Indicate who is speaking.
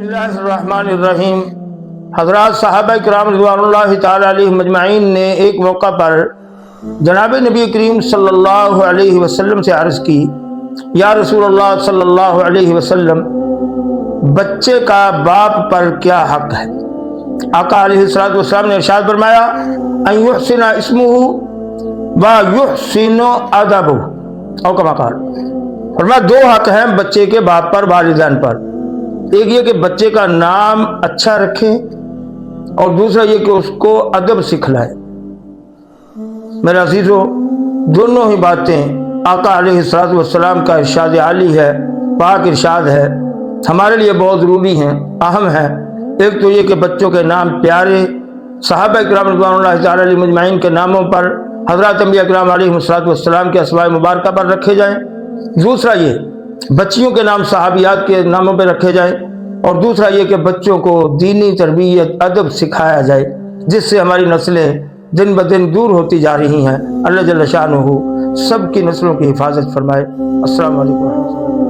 Speaker 1: बिस्मिल्लाहिर्रहमानिर्रहीम। हज़रात सहाबा किराम रिज़वानुल्लाहि ताला अलैहिम अजमाइन ने एक मौका पर जनाब नबी करीम सल्लल्लाहु अलैहि वसल्लम से अर्ज़ की, या रसूलल्लाह सल्लल्लाहु अलैहि वसल्लम, बच्चे का बाप पर क्या हक है? आका अलैहिस्सलातु वस्सलाम ने इरशाद फरमाया, अन युहसिना इस्मुहु व युहसिनु अदबुहु औ कमा क़ाल। फरमाया दो हक हैं बच्चे के बाप पर, वालिदैन पर। एक ये कि बच्चे का नाम अच्छा रखे और दूसरा ये कि उसको अदब सिखलाए। मेरे अज़ीज़ों, दोनों ही बातें आका अलैहिस्सलातु वस्सलाम का इरशाद आली है, पाक इरशाद है, हमारे लिए बहुत ज़रूरी हैं, अहम है। एक तो ये कि बच्चों के नाम प्यारे सहाबा किराम रिज़वानुल्लाहि ताला अलैहिम अजमाइन के नामों पर, हज़रत अंबिया किराम अलैहिस्सलातु वस्सलाम के अस्माए मुबारका पर रखे जाएं। दूसरा ये बच्चियों के नाम सहाबियात के नामों पर रखे जाएं। और दूसरा ये कि बच्चों को दीनी तरबियत अदब सिखाया जाए, जिससे हमारी नस्लें दिन ब दिन दूर होती जा रही हैं। अल्लाह जल्ल शानुहु सब की नस्लों की हिफाजत फरमाए। अस्सलामु अलैकुम।